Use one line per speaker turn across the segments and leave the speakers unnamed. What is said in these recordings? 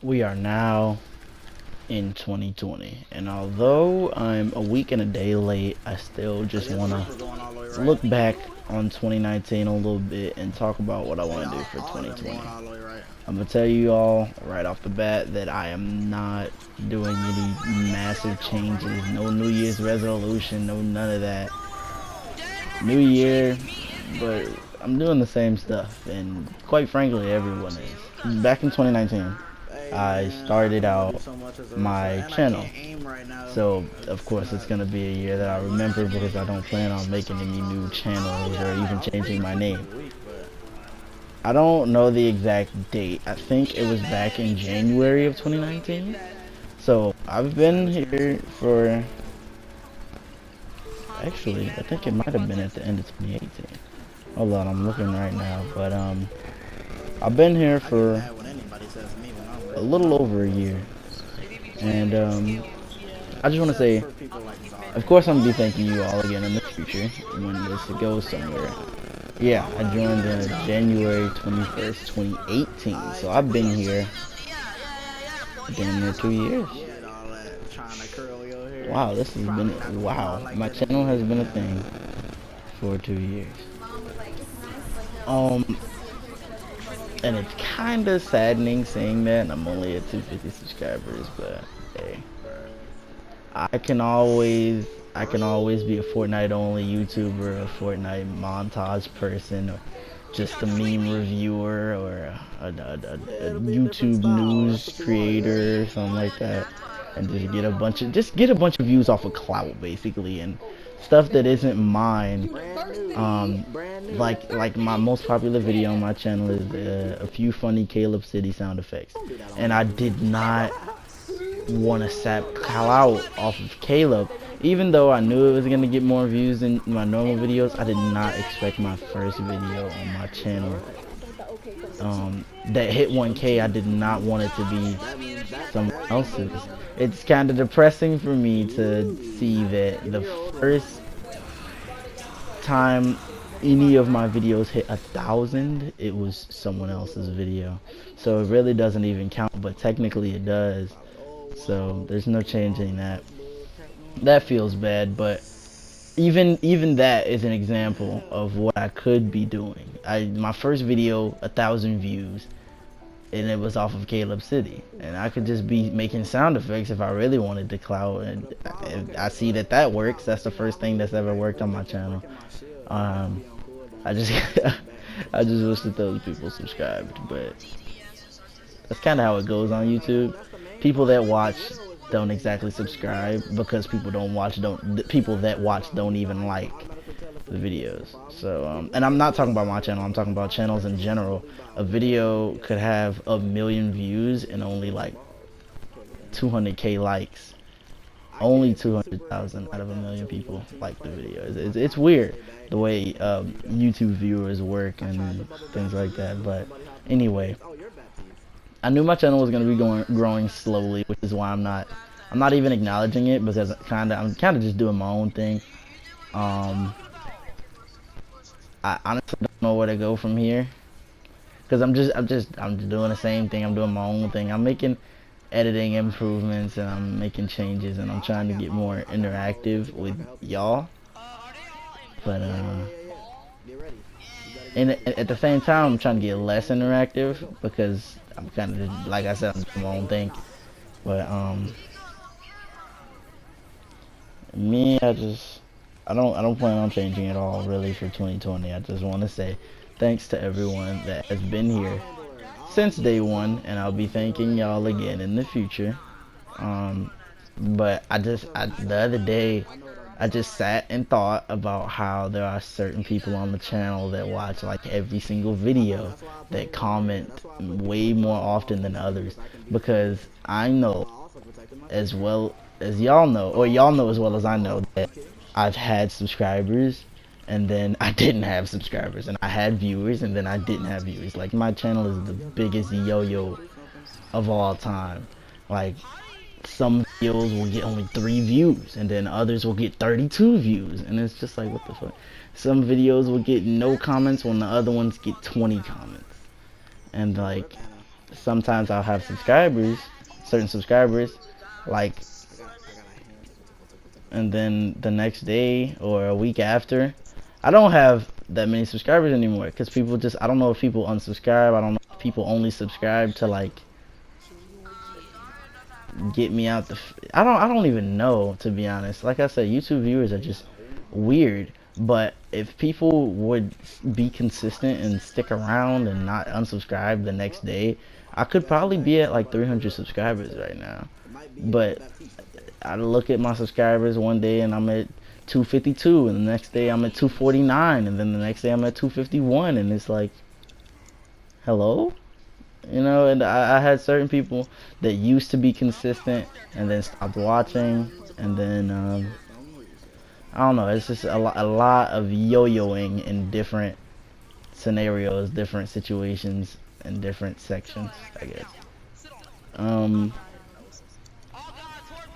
We are now in 2020, and although I'm a week and a day late, I still just want to look back on 2019 a little bit and talk about what I want to do for 2020. I'm gonna tell you all right off the bat that I am not doing any massive changes, no New Year's resolution, no none of that. New Year, but I'm doing the same stuff, and quite frankly, everyone is. Back in 2019, I started out my channel, so of course it's gonna be a year that I remember because I don't plan on making any new channels or even changing my name. I don't know the exact date. I think it was back in January of 2019. So I've been here for, actually, I think it might have been at the end of 2018. Hold on, I'm looking right now, but I've been here for a little over a year, and I just want to say, of course, I'm gonna be thanking you all again in the future when this goes somewhere. Yeah, I joined January 21st, 2018, so I've been here damn near 2 years. Wow, this has been, wow, my channel has been a thing for 2 years. And it's kind of saddening saying that, and I'm only at 250 subscribers, but hey, I can always be a Fortnite only YouTuber, a Fortnite montage person, or just a meme reviewer, or a YouTube news creator, or something like that, and just get a bunch of views off of clout, basically, and stuff that isn't mine. Like my most popular video on my channel is a few funny Caleb City sound effects, and I did not want to sap clout off of Caleb. Even though I knew it was gonna get more views than my normal videos, I did not expect my first video on my channel that hit 1K. I did not want it to be someone else's. It's kind of depressing for me to see that the first time any of my videos hit 1,000, it was someone else's video. So it really doesn't even count, but technically it does. So there's no changing that. That feels bad, but even that is an example of what I could be doing. My first video, 1,000 views, and it was off of Caleb City, and I could just be making sound effects if I really wanted to clout, and I see that works. That's the first thing that's ever worked on my channel. I just I just wish that those people subscribed, but that's kind of how it goes on YouTube. People that watch don't exactly subscribe because people that watch don't even like the videos. So and I'm not talking about my channel, I'm talking about channels in general. A video could have 1,000,000 views and only like 200k likes. Only 200,000 out of 1,000,000 people like the video. It's weird the way YouTube viewers work and things like that. But anyway, I knew my channel was gonna be growing slowly, which is why I'm not even acknowledging it, because I'm kind of just doing my own thing. I honestly don't know where to go from here, because I'm just doing the same thing. I'm doing my own thing. I'm making editing improvements, and I'm making changes, and I'm trying to get more interactive with y'all. But and at the same time, I'm trying to get less interactive because I'm kind of, like I said, I'm doing my own thing. But me, I don't plan on changing at all really for 2020. I just want to say thanks to everyone that has been here since day one, and I'll be thanking y'all again in the future. But the other day, I just sat and thought about how there are certain people on the channel that watch like every single video, that comment way more often than others, because I know as well as y'all know, or y'all know as well as I know, that I've had subscribers and then I didn't have subscribers, and I had viewers and then I didn't have viewers. Like, my channel is the biggest yo-yo of all time. Like, some videos will get only 3 views, and then others will get 32 views, and it's just like, what the fuck. Some videos will get no comments when the other ones get 20 comments, and like, sometimes I'll have subscribers, certain subscribers, like, and then the next day or a week after, I don't have that many subscribers anymore because people just, I don't know if people unsubscribe. I don't know if people only subscribe to like get me out the. I don't even know, to be honest. Like I said, YouTube viewers are just weird. But if people would be consistent and stick around and not unsubscribe the next day, I could probably be at like 300 subscribers right now. But I look at my subscribers one day and I'm at 252, and the next day I'm at 249, and then the next day I'm at 251, and it's like, hello? You know, and I had certain people that used to be consistent and then stopped watching, and then I don't know, it's just a lot of yo-yoing in different scenarios, different situations, and different sections, I guess.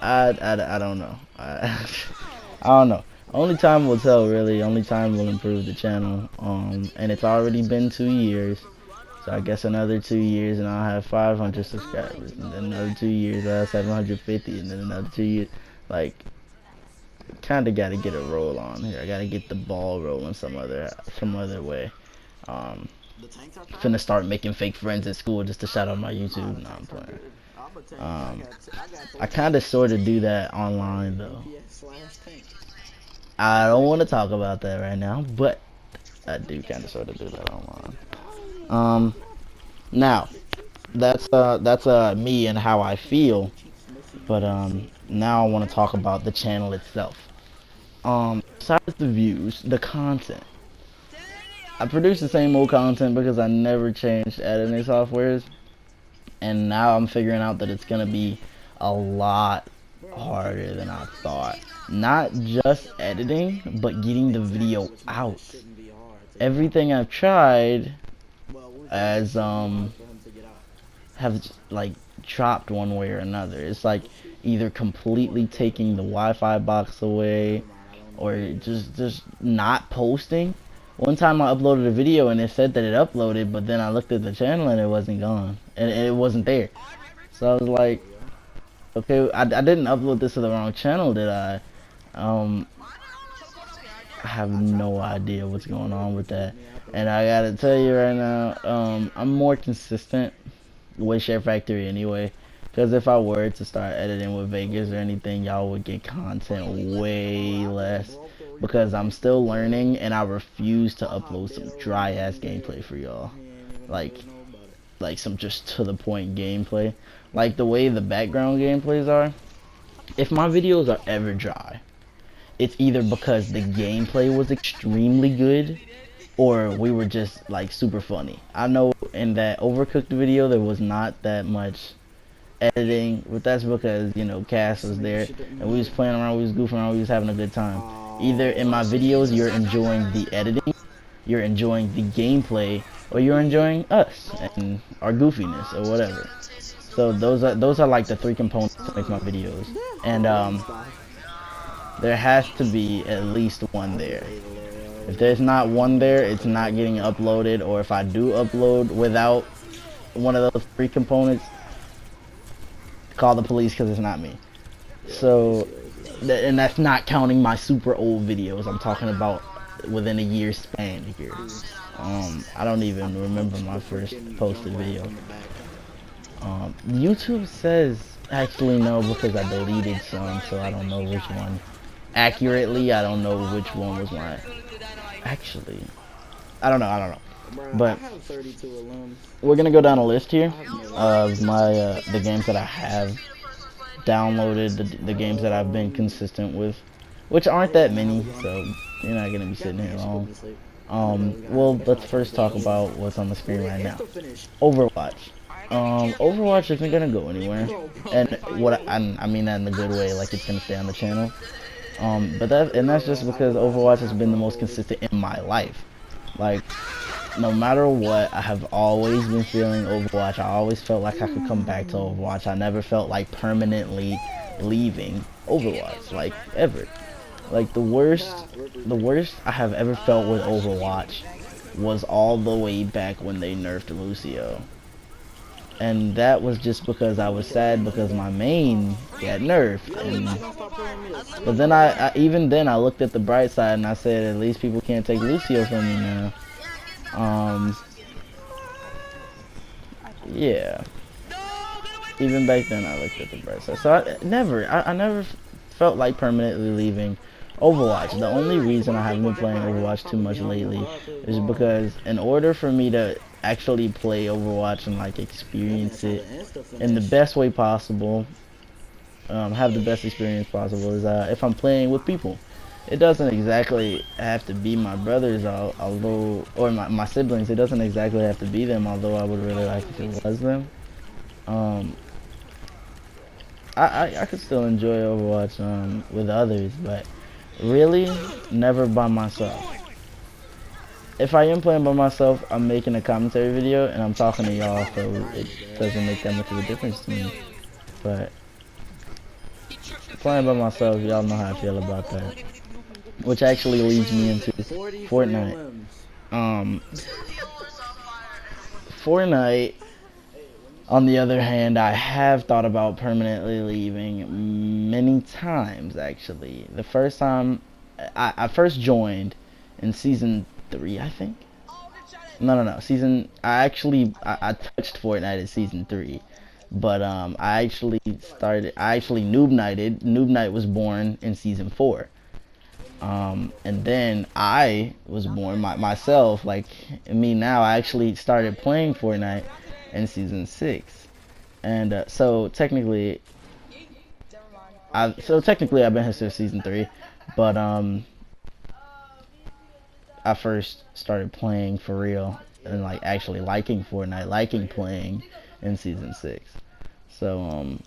I don't know. I don't know. Only time will tell, really. Only time will improve the channel. And it's already been 2 years. So I guess another 2 years and I'll have 500 subscribers. And then another 2 years I'll have 750. And then another 2 years. Like, kind of got to get a roll on here. I got to get the ball rolling some other way. Finna start making fake friends at school just to shout out my YouTube. No, I'm playing. I kind of sort of do that online though. I don't want to talk about that right now, but I do kind of sort of do that online. Now that's me and how I feel, but now I want to talk about the channel itself. Besides the views, the content. I produce the same old content because I never changed editing softwares, and now I'm figuring out that it's gonna be a lot harder than I thought. Not just editing, but getting the video out. Everything I've tried has have like dropped one way or another. It's like either completely taking the Wi-Fi box away, or just not posting. One time I uploaded a video and it said that it uploaded, but then I looked at the channel and it wasn't gone, and it wasn't there. So I was like, okay, I didn't upload this to the wrong channel, did I? I have no idea what's going on with that. And I gotta tell you right now, I'm more consistent with SHAREfactory anyway. Because if I were to start editing with Vegas or anything, y'all would get content way less. Because I'm still learning and I refuse to upload some dry ass gameplay for y'all. Like some just to the point gameplay. Like the way the background gameplays are. If my videos are ever dry, it's either because the gameplay was extremely good or we were just like super funny. I know in that Overcooked video there was not that much editing, but that's because, you know, Cass was there and we was playing around, we was goofing around, we was having a good time. Either in my videos you're enjoying the editing, you're enjoying the gameplay, or you're enjoying us and our goofiness or whatever. So those are like the three components to make my videos. And there has to be at least one there. If there's not one there, it's not getting uploaded, or if I do upload without one of those three components, call the police because it's not me. So, and that's not counting my super old videos. I'm talking about within a year span here. I don't even remember my first posted video. YouTube says, actually no, because I deleted some, so I don't know which one. Accurately, I don't know which one was mine. Actually, I don't know. But we're gonna go down a list here of my the games that I have downloaded, the games that I've been consistent with, which aren't that many, so you're not gonna be sitting here long. Well, let's first talk about what's on the screen right now. Overwatch. Overwatch isn't gonna go anywhere, and I mean that in a good way, like it's gonna stay on the channel. But that's just because Overwatch has been the most consistent in my life. Like, no matter what, I have always been feeling Overwatch. I always felt like I could come back to Overwatch. I never felt like permanently leaving Overwatch, like ever. Like the worst I have ever felt with Overwatch was all the way back when they nerfed Lucio. and that was just because I was sad because my main got nerfed. But then even then I looked at the bright side and I said, at least people can't take Lucio from me now. Yeah. Even back then I looked at the bright side. So I never felt like permanently leaving Overwatch. The only reason I haven't been playing Overwatch too much lately is because in order for me to actually play Overwatch and like experience it in the best way possible, have the best experience possible, is if I'm playing with people. It doesn't exactly have to be my brothers, although, or my siblings. It doesn't exactly have to be them, although I would really like if it was them. I could still enjoy Overwatch with others, but really never by myself. If I am playing by myself, I'm making a commentary video and I'm talking to y'all, so it doesn't make that much of a difference to me. But playing by myself, y'all know how I feel about that. Which actually leads me into Fortnite. Fortnite, on the other hand, I have thought about permanently leaving many times, actually. The first time I first joined in season 3, I think. No, I touched Fortnite in season 3. But I actually Noob Nighted. Noob Night was born in season 4. And then I was born myself, like me now. I actually started playing Fortnite in season 6, and so technically I've been here since season 3, but I first started playing for real and like actually liking Fortnite, liking playing in season 6. So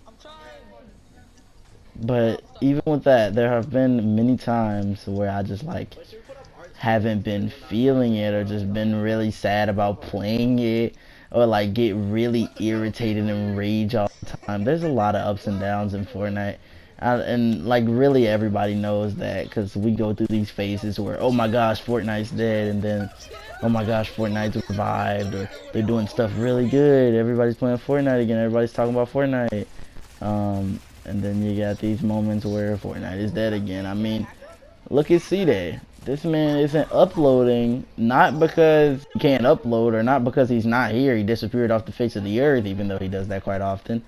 but even with that, there have been many times where I just like haven't been feeling it, or just been really sad about playing it, or like get really irritated and rage all the time. There's a lot of ups and downs in Fortnite, and like really everybody knows that, because we go through these phases where, oh my gosh, Fortnite's dead, and then oh my gosh, Fortnite's revived, or they're doing stuff really good, everybody's playing Fortnite again, everybody's talking about Fortnite. And then you got these moments where Fortnite is dead again. I mean, look at C-Day. This man isn't uploading, not because he can't upload, or not because he's not here. He disappeared off the face of the earth, even though he does that quite often.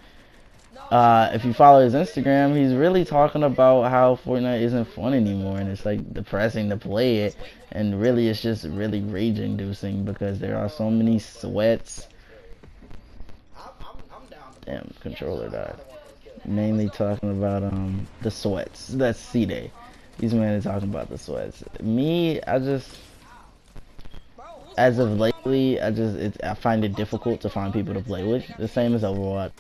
If you follow his Instagram, he's really talking about how Fortnite isn't fun anymore, and it's like depressing to play it, and really it's just really rage-inducing because there are so many sweats. Damn, controller died. Mainly talking about the sweats. That's C-Day. These men are talking about the sweats. Me, as of lately, I find it difficult to find people to play with. The same as Overwatch.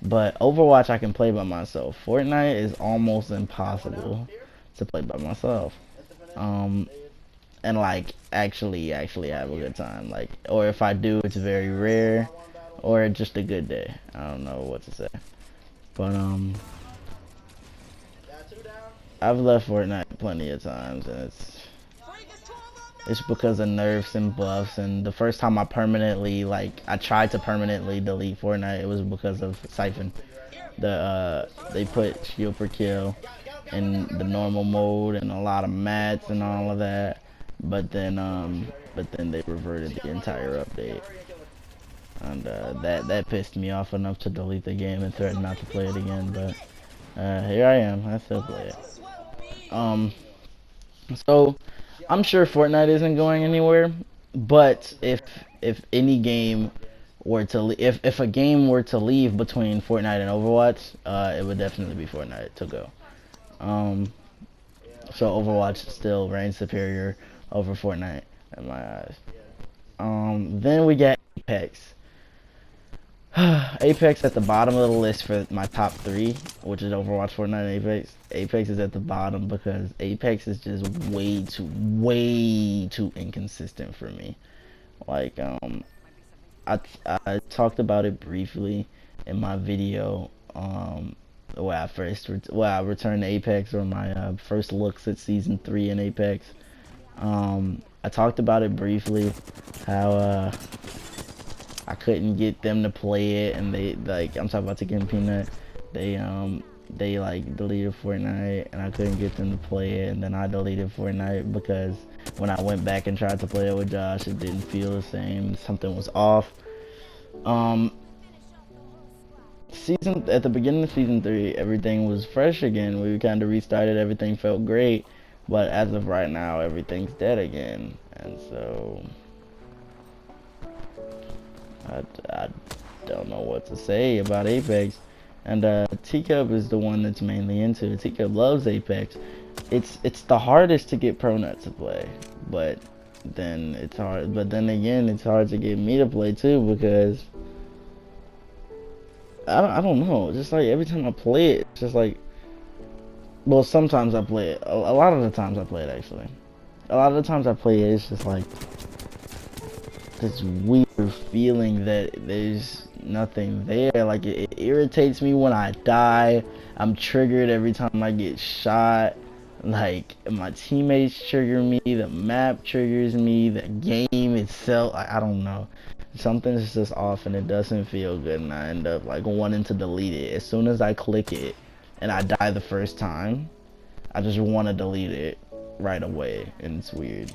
But Overwatch I can play by myself. Fortnite is almost impossible to play by myself. And like actually have a good time. Like, or if I do, it's very rare, or just a good day. I don't know what to say. But I've left Fortnite plenty of times, and it's because of nerfs and buffs. And the first time I tried to permanently delete Fortnite, it was because of Siphon. They put shield per kill in the normal mode and a lot of mats and all of that, but then they reverted the entire update. And that pissed me off enough to delete the game and threaten not to play it again. But here I am. I still play it. So I'm sure Fortnite isn't going anywhere. But if any game were to if a game were to leave between Fortnite and Overwatch, it would definitely be Fortnite to go. So Overwatch still reigns superior over Fortnite in my eyes. Then we get Apex. Apex at the bottom of the list for my top 3, which is Overwatch, Fortnite, and Apex. Apex is at the bottom because Apex is just way too inconsistent for me. Like, I talked about it briefly in my video, where I returned to Apex, or my first looks at season 3 in Apex. I talked about it briefly, how I couldn't get them to play it, and they like, I'm talking about Ticket and Peanut. They like deleted Fortnite, and I couldn't get them to play it, and then I deleted Fortnite because when I went back and tried to play it with Josh, it didn't feel the same. Something was off. At the beginning of season 3, everything was fresh again. We kind of restarted. Everything felt great, but as of right now, everything's dead again, and so I don't know what to say about Apex. And Teacup is the one that's mainly into it. Teacup loves Apex. It's the hardest to get ProNut to play, but then it's hard. But then again, it's hard to get me to play too, because I don't know. Just like every time I play it, it's just like, well, sometimes I play it. A lot of the times I play it, actually. A lot of the times I play it, it's just like this weird feeling that there's nothing there. Like it irritates me when I die. I'm triggered every time I get shot. Like my teammates trigger me, the map triggers me, the game itself, I don't know. Something's just off and it doesn't feel good, and I end up like wanting to delete it. As soon as I click it and I die the first time, I just want to delete it right away, and it's weird.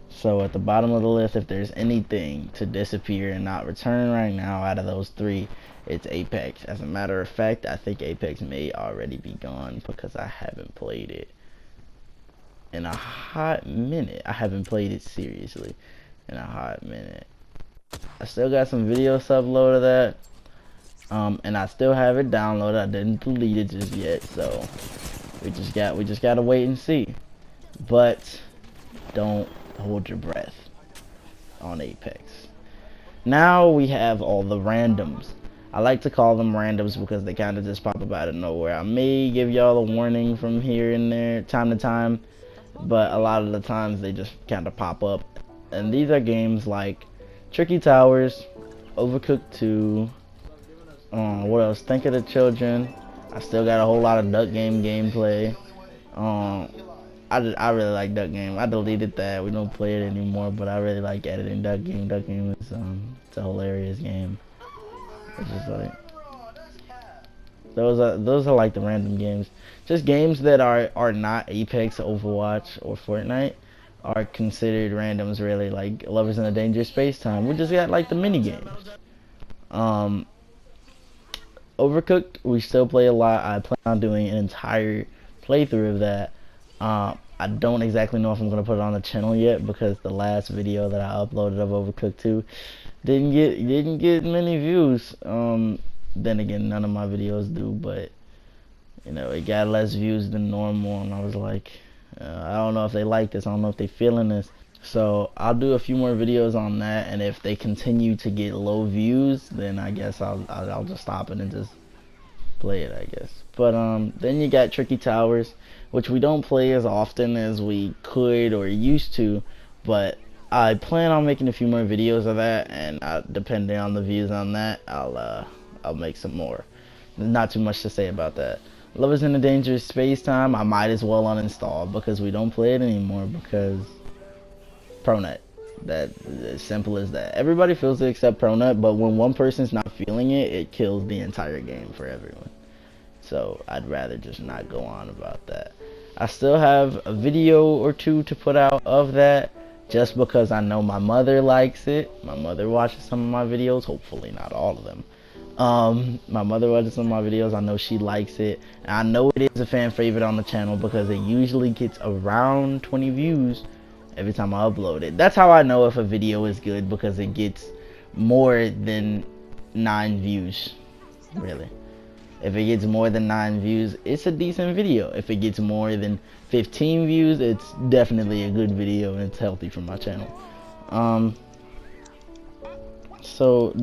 So at the bottom of the list, if there's anything to disappear and not return right now out of those 3, it's Apex. As a matter of fact, I think Apex may already be gone because I haven't played it in a hot minute. I haven't played it seriously in a hot minute. I still got some videos uploaded of that, and I still have it downloaded. I didn't delete it just yet, so we just gotta wait and see. But don't hold your breath on Apex. Now we have all the randoms. I like to call them randoms because they kind of just pop up out of nowhere. I may give y'all a warning from here and there, time to time, but a lot of the times they just kind of pop up. And these are games like Tricky Towers, Overcooked 2, what else? Think of the Children. I still got a whole lot of Duck Game gameplay. I really like Duck Game. I deleted that. We don't play it anymore, but I really like editing Duck Game. Duck Game is it's a hilarious game. It's just like those are like the random games. Just games that are not Apex, Overwatch, or Fortnite are considered randoms, really. Like Lovers in a Dangerous Space Time. We just got like the mini games. Overcooked, we still play a lot. I plan on doing an entire playthrough of that. I don't exactly know if I'm gonna put it on the channel yet because the last video that I uploaded of Overcooked 2 didn't get many views. Then again, none of my videos do, but you know, it got less views than normal, and I was like, I don't know if they like this. I don't know if they feeling this. So I'll do a few more videos on that, and if they continue to get low views, then I guess I'll just stop it and just play it, I guess. But then you got Tricky Towers, which we don't play as often as we could or used to, but I plan on making a few more videos of that, and depending on the views on that, I'll make some more. There's not too much to say about that. Lovers in a Dangerous Space Time, I might as well uninstall because we don't play it anymore because ProNut. That as simple as that. Everybody feels it except ProNut, but when one person's not feeling it, it kills the entire game for everyone. So I'd rather just not go on about that. I still have a video or 2 to put out of that, just because I know my mother likes it. My mother watches some of my videos, hopefully not all of them. My mother watches some of my videos. I know she likes it, and I know it is a fan favorite on the channel because it usually gets around 20 views every time I upload it. That's how I know if a video is good, because it gets more than 9 views, really. If it gets more than 9 views, it's a decent video. If it gets more than 15 views, it's definitely a good video and it's healthy for my channel. So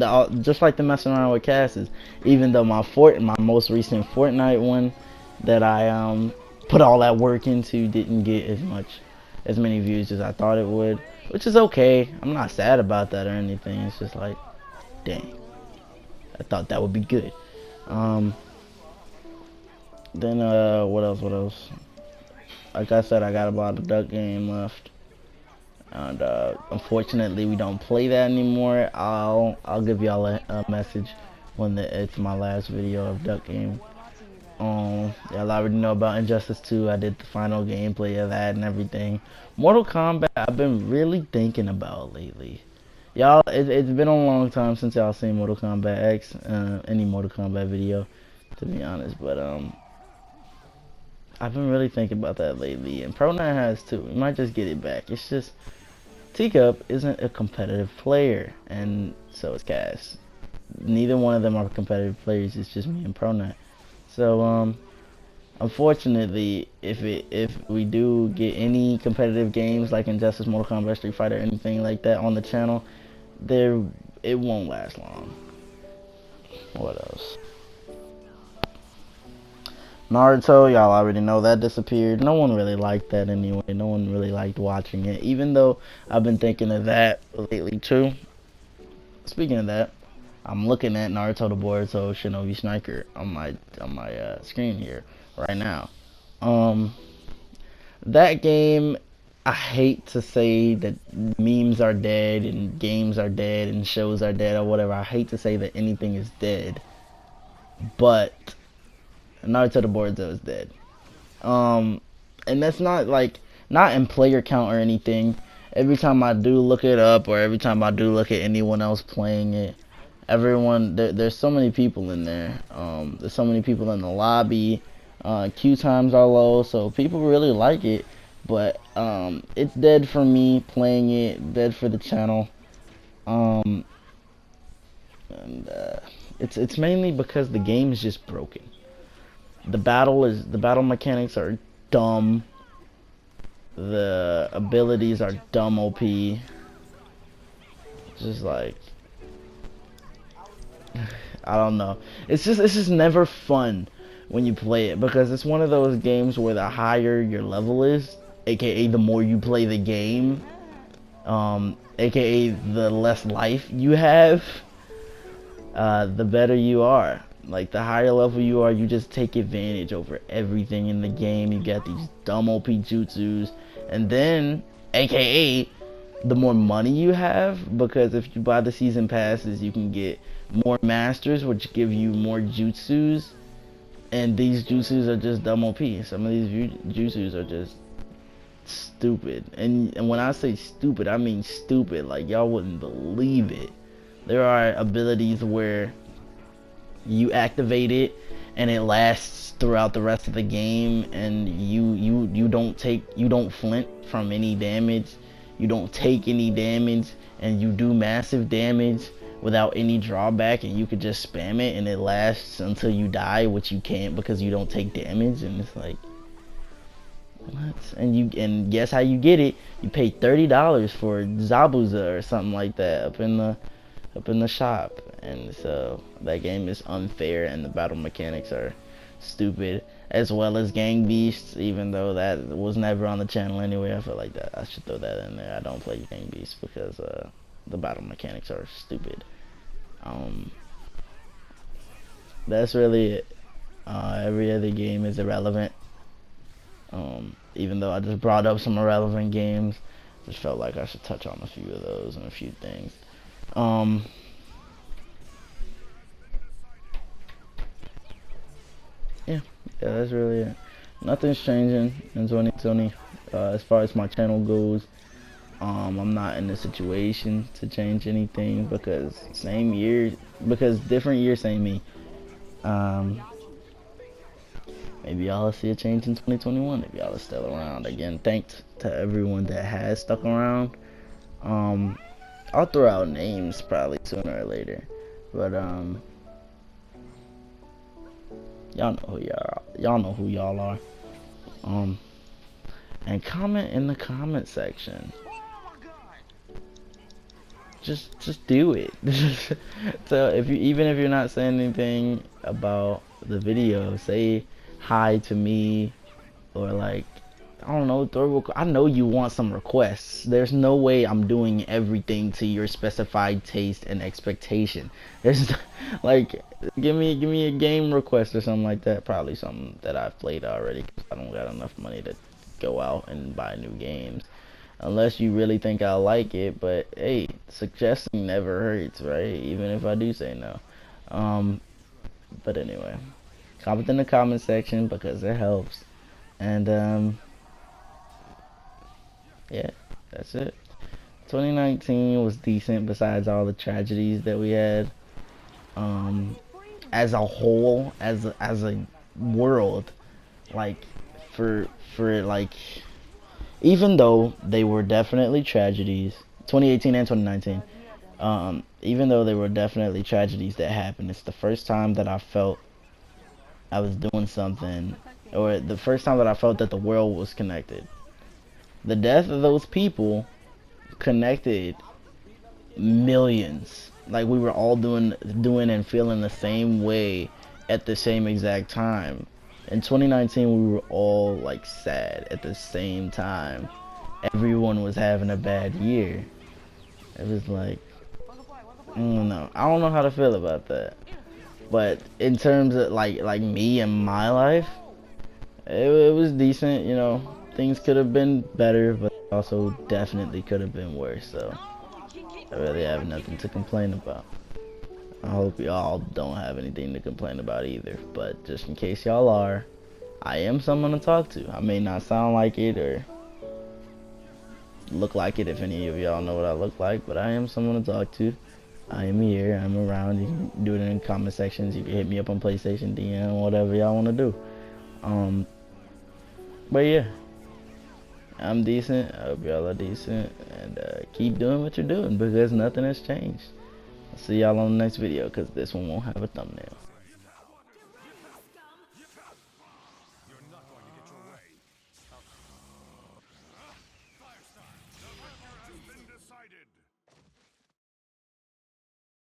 just like the messing around with casts, even though my most recent Fortnite one that I put all that work into didn't get as many views as I thought it would, which is okay. I'm not sad about that or anything. It's just like, dang, I thought that would be good. Then what else? Like I said, I got about a Duck Game left. And unfortunately, we don't play that anymore. I'll give y'all a message when it's my last video of Duck Game. Y'all already know about Injustice 2. I did the final gameplay of that and everything. Mortal Kombat, I've been really thinking about lately. Y'all, it's been a long time since y'all seen Mortal Kombat X, any Mortal Kombat video, to be honest. But I've been really thinking about that lately, and Pro9 has too. We might just get it back. It's just Teacup isn't a competitive player, and so is Cass. Neither one of them are competitive players. It's just me and Pro9. So unfortunately, if we do get any competitive games like Injustice, Mortal Kombat, Street Fighter, anything like that on the channel, it won't last long. What else? Naruto, y'all already know that disappeared. No one really liked that anyway. No one really liked watching it, even though I've been thinking of that lately too. Speaking of that, I'm looking at Naruto the Boruto Shinobi Sniper on my screen here right now. That game, I hate to say that memes are dead and games are dead and shows are dead or whatever. I hate to say that anything is dead, but Naruto the Boruto is dead. And that's not not in player count or anything. Every time I do look it up, or every time I do look at anyone else playing it, there's so many people in there. There's so many people in the lobby. Queue times are low, so people really like it. But it's dead for me playing it, dead for the channel. And it's mainly because the game is just broken. The battle mechanics are dumb. The abilities are dumb OP. Just like, I don't know. It's just never fun when you play it, because it's one of those games where the higher your level is, aka the more you play the game, aka the less life you have, the better you are. Like, the higher level you are, you just take advantage over everything in the game. You got these dumb OP jutsus, and then, aka, the more money you have, because if you buy the season passes, you can get more masters, which give you more jutsus, and these jutsus are just dumb OP. Some of these jutsus are just stupid, and when I say stupid, I mean stupid. Like, y'all wouldn't believe it. There are abilities where you activate it and it lasts throughout the rest of the game, and you don't flint from any damage, you don't take any damage, and you do massive damage without any drawback, and you could just spam it and it lasts until you die, which you can't because you don't take damage. And it's like, what? And guess how you get it? You pay $30 for Zabuza or something like that up in the shop. And so that game is unfair, and the battle mechanics are stupid, as well as Gang Beasts, even though that was never on the channel anyway. I feel like that I should throw that in there. I don't play Gang Beasts because the battle mechanics are stupid. That's really it. Every other game is irrelevant. Even though I just brought up some irrelevant games, just felt like I should touch on a few of those and a few things. Yeah, that's really it. Nothing's changing in 2020 as far as my channel goes. I'm not in a situation to change anything, because different year, same me. Maybe y'all will see a change in 2021 if y'all are still around. Again, thanks to everyone that has stuck around. I'll throw out names probably sooner or later, but y'all know who y'all are. And comment in the comment section. Just do it. So even if you're not saying anything about the video, say hi to me, or like, I don't know, I know you want some requests. There's no way I'm doing everything to your specified taste and expectation. There's like, give me a game request or something like that. Probably something that I've played already, because I don't got enough money to go out and buy new games. unless you really think I like it. But hey, suggesting never hurts, right? Even if I do say no. But anyway, comment in the comment section because it helps. And yeah, that's it. 2019 was decent besides all the tragedies that we had. As a whole, as a world, like for like, even though they were definitely tragedies, 2018 and 2019, even though they were definitely tragedies that happened, it's the first time that I felt I was doing something, or the first time that I felt that the world was connected. The death of those people connected millions. Like we were all doing and feeling the same way at the same exact time. In 2019, we were all like sad at the same time. Everyone was having a bad year. It was like, I don't know. I don't know how to feel about that. But in terms of like me and my life, it was decent. You know, things could have been better, but also definitely could have been worse. So I really have nothing to complain about. I hope y'all don't have anything to complain about either. But just in case y'all are, I am someone to talk to. I may not sound like it or look like it if any of y'all know what I look like, but I am someone to talk to. I am here. I'm around. You can do it in the comment sections. You can hit me up on PlayStation, DM, whatever y'all want to do. But yeah, I'm decent. I hope y'all are decent. And keep doing what you're doing because nothing has changed. I'll see y'all on the next video because this one won't have a thumbnail.